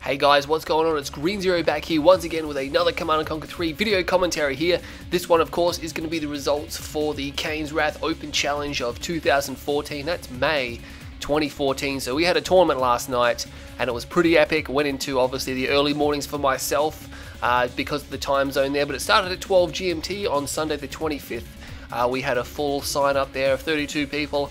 Hey guys, what's going on? It's Green Zero back here once again with another Command & Conquer 3 video commentary here. This one, of course, is going to be the results for the Kane's Wrath Open Challenge of 2014. That's May 2014. So we had a tournament last night and it was pretty epic. Went into obviously the early mornings for myself because of the time zone there, but it started at 12 GMT on Sunday the 25th. We had a full sign up there of 32 people.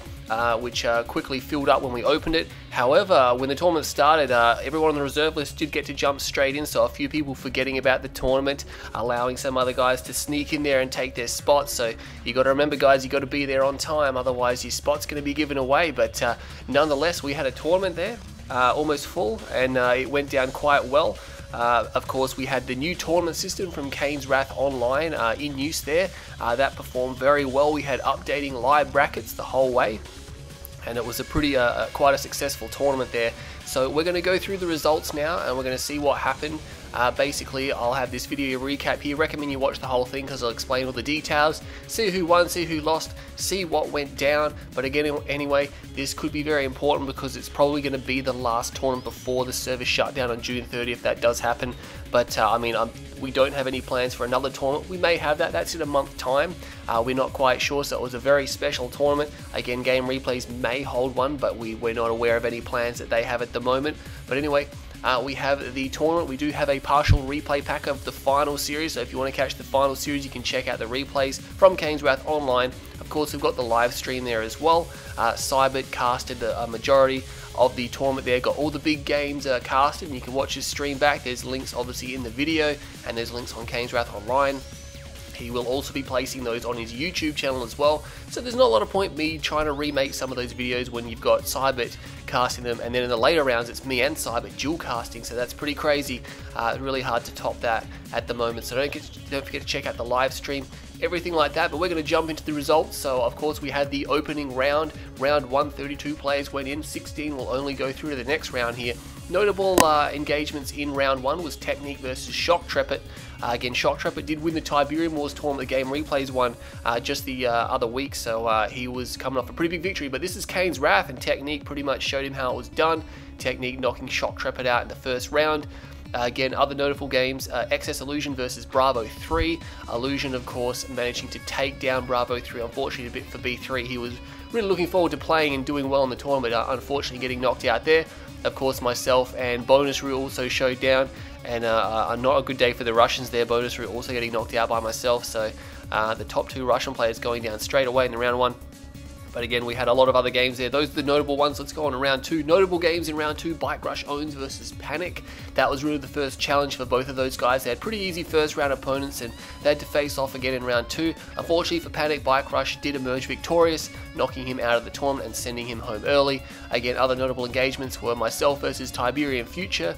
Which quickly filled up when we opened it. However, when the tournament started, everyone on the reserve list did get to jump straight in, so a few people forgetting about the tournament, allowing some other guys to sneak in there and take their spots. So you got to remember, guys, you got to be there on time, otherwise your spot's going to be given away. But nonetheless, we had a tournament there, almost full, and it went down quite well. Of course, we had the new tournament system from Kane's Wrath Online in use there. That performed very well. We had updating live brackets the whole way, and it was a pretty quite a successful tournament there. So we're going to go through the results now and we're going to see what happened. Basically, I'll have this video recap here. Recommend you watch the whole thing because I'll explain all the details, see who won, see who lost, see what went down. But again, anyway, this could be very important because it's probably going to be the last tournament before the server shutdown on June 30th if that does happen. But I mean, we don't have any plans for another tournament. We may have that. That's in a month's time. We're not quite sure, so it was a very special tournament. Again, Game Replays may hold one, but we're not aware of any plans that they have at the moment. But anyway, we have the tournament. We do have a partial replay pack of the final series, so if you want to catch the final series, you can check out the replays from Kane's Wrath Online. Of course, we've got the live stream there as well. Cybert casted a majority of the tournament there, got all the big games casted, and you can watch his stream back. There's links obviously in the video, and there's links on Kane's Wrath Online. He will also be placing those on his YouTube channel as well, so there's not a lot of point me trying to remake some of those videos when you've got Cybert casting them, and then in the later rounds it's me and Cybert dual casting, so that's pretty crazy. Really hard to top that at the moment, so don't forget to check out the live stream, everything like that. But we're going to jump into the results. So of course we had the opening round. Round 1, 32 players went in, 16 will only go through to the next round here. Notable engagements in round 1 was Technique versus Shock Trepet. Again, Shock Trepet did win the Tiberium Wars tournament, the Game Replays one just the other week, so he was coming off a pretty big victory. But this is Kane's Wrath, and Technique pretty much showed him how it was done. Technique knocking Shock Trepet out in the first round. Again, other notable games, XS Illusion versus Bravo 3. Illusion, of course, managing to take down Bravo 3. Unfortunately, a bit for B3. He was really looking forward to playing and doing well in the tournament, unfortunately getting knocked out there. Of course, myself and Bonus Rue also showed down, and not a good day for the Russians there. Bonus Rue also getting knocked out by myself, so the top 2 Russian players going down straight away in the round 1. But again, we had a lot of other games there. Those are the notable ones. Let's go on to round 2. Notable games in round 2, Bike Rush Owns versus Panic. That was really the first challenge for both of those guys. They had pretty easy first round opponents and they had to face off again in round 2. Unfortunately for Panic, Bike Rush did emerge victorious, knocking him out of the tournament and sending him home early. Again, other notable engagements were myself versus Tiberium Future,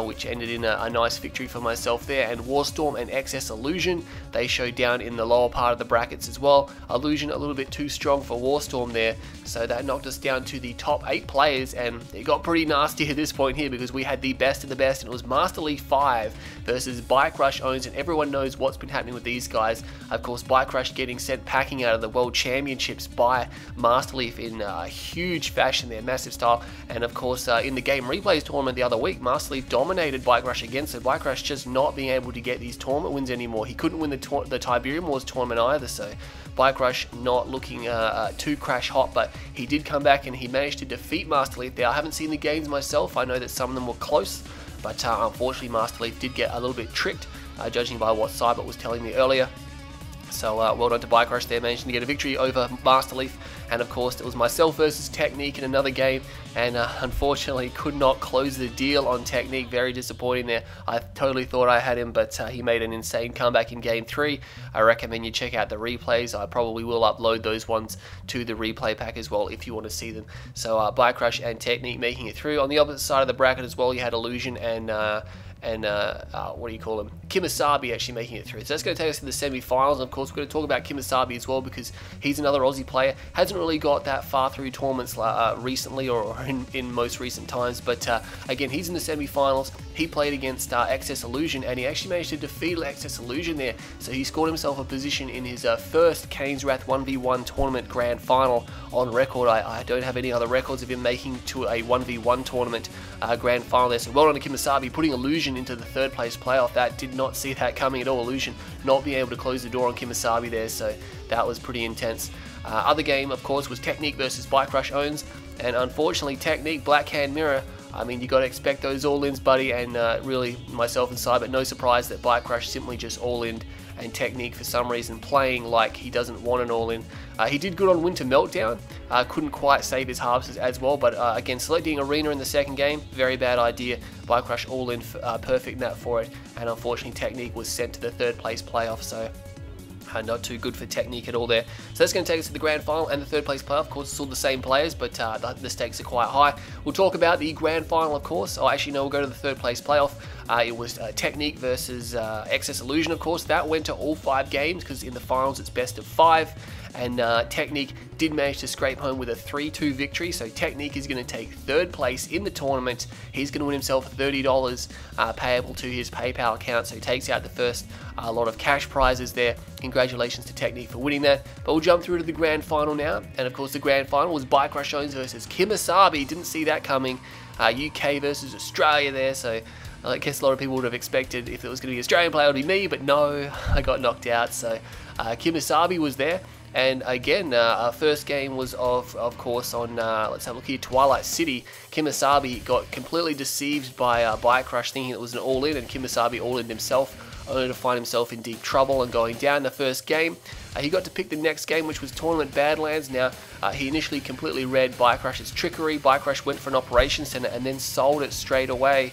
which ended in a nice victory for myself there, and Warstorm and XS Illusion. They showed down in the lower part of the brackets as well. Illusion a little bit too strong for Warstorm there, so that knocked us down to the top 8 players, and it got pretty nasty at this point here because we had the best of the best, and it was Master Leaf 5 versus Bike Rush Owns, and everyone knows what's been happening with these guys. Of course, Bike Rush getting sent packing out of the World Championships by Master Leaf in huge fashion there, massive style. And of course, in the Game Replays tournament the other week, Master Leaf dominated Bike Rush again, so Bike Rush just not being able to get these tournament wins anymore. He couldn't win the Tiberium Wars tournament either, so Bike Rush not looking too crash hot, but he did come back and he managed to defeat Master Leaf there. I haven't seen the games myself. I know that some of them were close, but unfortunately Master Leaf did get a little bit tricked, judging by what Cybert was telling me earlier. So well done to Bike Rush there, managing to get a victory over Master Leaf. And of course it was myself versus Technique in another game, and unfortunately could not close the deal on Technique. Very disappointing there. I totally thought I had him, but he made an insane comeback in game 3. I recommend you check out the replays. I probably will upload those ones to the replay pack as well if you want to see them. So Bike Rush and Technique making it through. On the opposite side of the bracket as well, you had Illusion and what do you call him? Kimasabi actually making it through. So that's going to take us to the semi-finals. And of course, we're going to talk about Kimasabi as well because he's another Aussie player. Hasn't really got that far through tournaments recently or in most recent times. But again, he's in the semi-finals. he played against Excess Illusion, and he actually managed to defeat Excess Illusion there. So he scored himself a position in his first Kane's Wrath 1v1 tournament grand final on record. I don't have any other records of him making to a 1v1 tournament grand final there. So well done to Kimasabi, putting Illusion into the third place playoff. That did not see that coming at all. Illusion not being able to close the door on Kimasabi there, so that was pretty intense. Other game, of course, was Technique versus Bike Rush Owns, and unfortunately Technique, Blackhand Mirror, I mean, you got to expect those all-ins, buddy, and really myself inside, but no surprise that Bike Rush simply just all-in, and Technique for some reason playing like he doesn't want an all-in. He did good on Winter Meltdown, couldn't quite save his harvesters as well, but again, selecting Arena in the second game, very bad idea. Bike Rush all-in, perfect net for it, and unfortunately Technique was sent to the third place playoff, so not too good for Technique at all there. So that's going to take us to the grand final and the third place playoff. Of course, it's all the same players, but the stakes are quite high. We'll talk about the grand final, of course. Oh, actually, no, we'll go to the third place playoff. It was Technique versus Excess Illusion, of course. That went to all 5 games because in the finals it's best of 5. And Technique did manage to scrape home with a 3-2 victory, so Technique is going to take third place in the tournament. He's going to win himself $30 payable to his PayPal account, so he takes out the first lot of cash prizes there. Congratulations to Technique for winning that. But we'll jump through to the grand final now, and of course the grand final was Bike Rush Owns versus Kimasabi. Didn't see that coming. UK versus Australia there, so I guess a lot of people would have expected if it was going to be an Australian player, it would be me, but no, I got knocked out. So Kimasabi was there. And again, our first game was of course on, let's have a look here, Twilight City. Kimasabi got completely deceived by Bike Rush, thinking it was an all-in, and Kimasabi all-in himself, only to find himself in deep trouble and going down the first game. He got to pick the next game, which was Tournament Badlands. Now, he initially completely read Bike Rush's trickery. Bike Rush went for an operations center and then sold it straight away,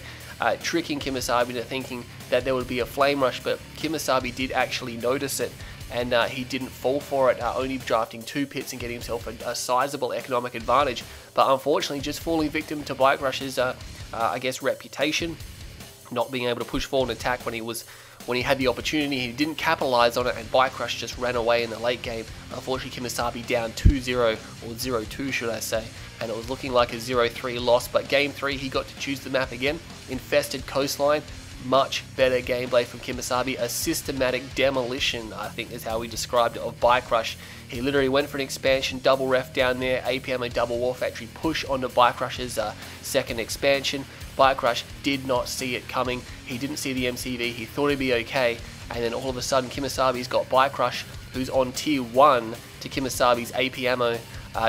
tricking Kimasabi into thinking that there would be a flame rush, but Kimasabi did actually notice it, and he didn't fall for it, only drafting 2 pits and getting himself a sizable economic advantage. But unfortunately, just falling victim to Bike Rush's, I guess, reputation, not being able to push forward and attack when he had the opportunity. He didn't capitalize on it, and Bike Rush just ran away in the late game. Unfortunately, Kimasabi down 2-0, or 0-2 should I say, and it was looking like a 0-3 loss. But game 3, he got to choose the map again. Infested Coastline. Much better gameplay from Kimasabi. A systematic demolition, I think is how we described it, of Bike Rush. He literally went for an expansion, double ref down there, APM and double war factory push onto Bike Rush's second expansion. Bike Rush did not see it coming. He didn't see the MCV. He thought he'd be okay, and then all of a sudden Kimasabi's got Bike Rush, who's on tier 1 to Kimasabi's AP ammo,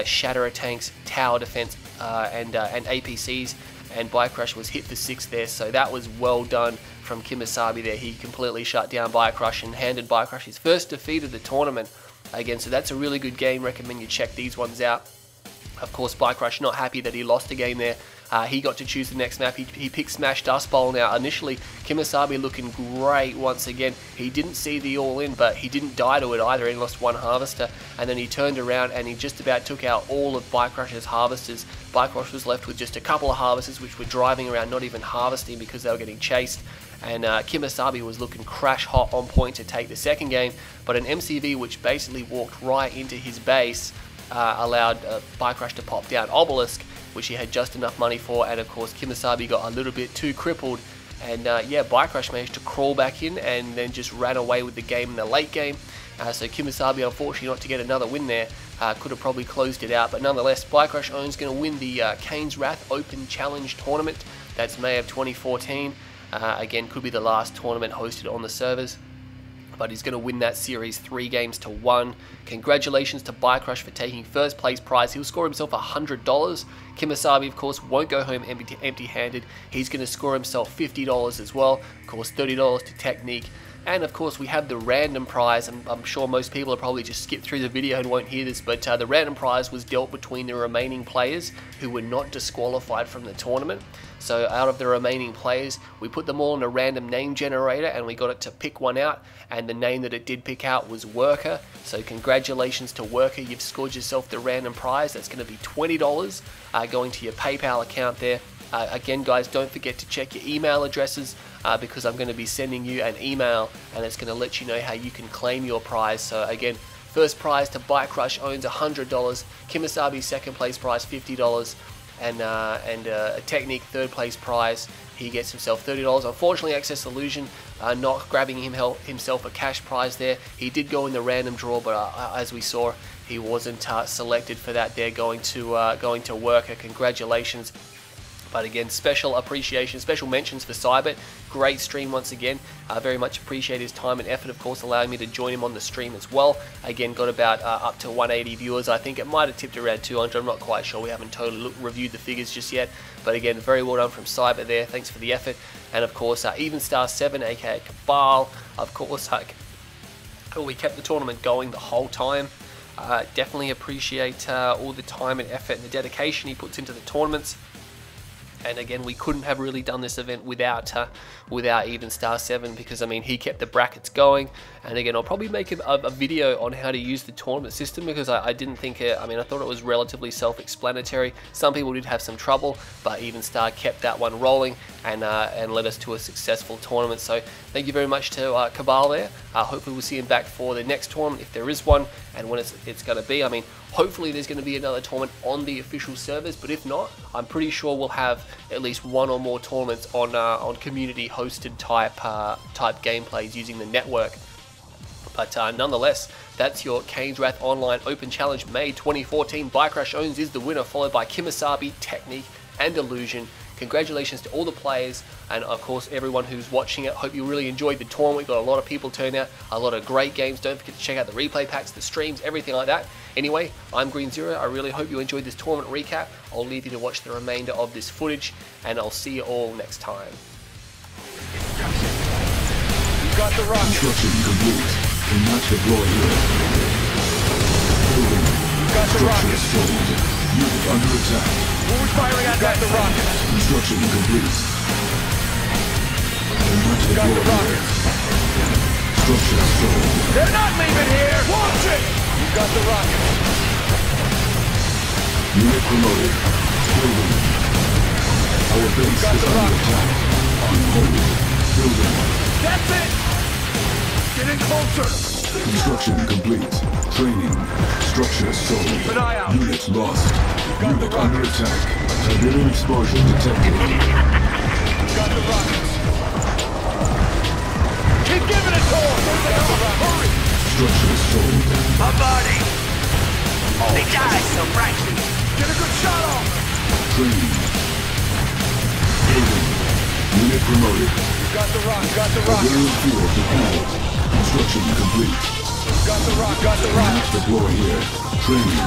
Shatterer tanks, tower defense, and APCs. And Bike Rush was hit for 6 there, so that was well done from Kimasabi there. He completely shut down Bike Rush and handed Bike Rush his first defeat of the tournament again, so that's a really good game. Recommend you check these ones out. Of course, Bike Rush not happy that he lost a game there. He got to choose the next map. He picked Smash Dust Bowl. Now, initially, Kimasabi looking great once again. He didn't see the all-in, but he didn't die to it either. He lost 1 harvester, and then he turned around and he just about took out all of Bike Rush's harvesters. Bike Rush was left with just a couple of harvesters, which were driving around, not even harvesting because they were getting chased. And Kimasabi was looking crash hot on point to take the second game, but an MCV which basically walked right into his base allowed Bike Rush to pop down Obelisk, which he had just enough money for, and of course Kimasabi got a little bit too crippled, and yeah, Bike Rush managed to crawl back in and then just ran away with the game in the late game. So Kimasabi, unfortunately not to get another win there, could have probably closed it out, but nonetheless, Bike Rush Owns going to win the Kane's Wrath Open Challenge Tournament. That's May of 2014. Again, could be the last tournament hosted on the servers, but he's going to win that series 3-1. Congratulations to Bike Rush for taking first place prize. He'll score himself $100. Kimasabi, of course, won't go home empty-handed. He's going to score himself $50 as well. Of course, $30 to Technique. And of course, we have the random prize. I'm sure most people will probably just skip through the video and won't hear this, but the random prize was dealt between the remaining players who were not disqualified from the tournament. So out of the remaining players, we put them all in a random name generator and we got it to pick one out, and the name that it did pick out was Worker. So congratulations to Worker, you've scored yourself the random prize. That's going to be $20 going to your PayPal account there. Again, guys, don't forget to check your email addresses because I'm going to be sending you an email and it's going to let you know how you can claim your prize. So again, first prize to Bike Rush Owns $100, Kimasabi's second place prize $50, and Technique third place prize. he gets himself $30. Unfortunately, Excess Illusion not grabbing himself a cash prize there. He did go in the random draw, but as we saw, he wasn't selected for that there, going to Worker. Congratulations. But again, special appreciation, special mentions for Cybert. Great stream once again. Very much appreciate his time and effort, of course, allowing me to join him on the stream as well. Again, got about up to 180 viewers. I think it might have tipped around 200. I'm not quite sure. We haven't totally reviewed the figures just yet. But again, very well done from Cybert there. Thanks for the effort. And of course, Even Star 7, aka Cabal. Of course, we kept the tournament going the whole time. Definitely appreciate all the time and effort and the dedication he puts into the tournaments. And again, we couldn't have really done this event without Even Star 7, because I mean, he kept the brackets going. And again, I'll probably make a video on how to use the tournament system, because I didn't think I thought it was relatively self-explanatory. Some people did have some trouble, but Even Star kept that one rolling and led us to a successful tournament. So thank you very much to Cabal there. Hopefully we'll see him back for the next tournament, if there is one, and when it's going to be. I mean, hopefully there's going to be another tournament on the official servers, but if not, I'm pretty sure we'll have at least one or more tournaments on community hosted type gameplays using the network. But nonetheless, that's your Kane's Wrath Online Open Challenge May 2014. Bike Rush Owns is the winner, followed by Kimasabi, Technique, and Illusion. Congratulations to all the players, and of course everyone who's watching it. Hope you really enjoyed the tournament. We got a lot of people turn out, a lot of great games. Don't forget to check out the replay packs, the streams, everything like that. Anyway, I'm Green Zero. I really hope you enjoyed this tournament recap. I'll leave you to watch the remainder of this footage, and I'll see you all next time. You got the rocket. Construction complete. Cannot deploy here. Building. You got the rocket. Sold. Unit under attack. Who's firing at that? The rocket. Construction complete. Cannot You got the deploy rocket. here. Structure sold. They're not leaving here. Watch it. You got the rocket. Unit promoted. Building. Our base got is the under rocket. attack. On hold. Building. That's it. Getting closer. Construction complete. Training. Structure sold. Keep an eye out. Unit lost. got Unit the under rockets. attack. Siberian explosion detected. You got the rockets. Keep giving it to them. Hurry. Structure sold. Bombarding! They die so brightly! Get a good shot off. Training. Building. Unit promoted. You got the rocket. Got the rocket. Siberian field deployed. Construction complete. Got the rocket. Got the rocket. Unit deploy here. Training.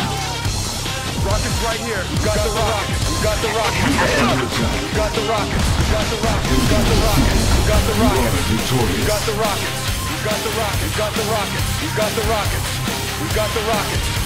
Rockets right here. You got the rocket. You got the rocket. Under attack. You got the rocket. You got the rocket. You got the rocket. You got the You rocket. are victorious. You got the rockets. You got the rocket. You got the rockets. You got the rockets. You got the rockets.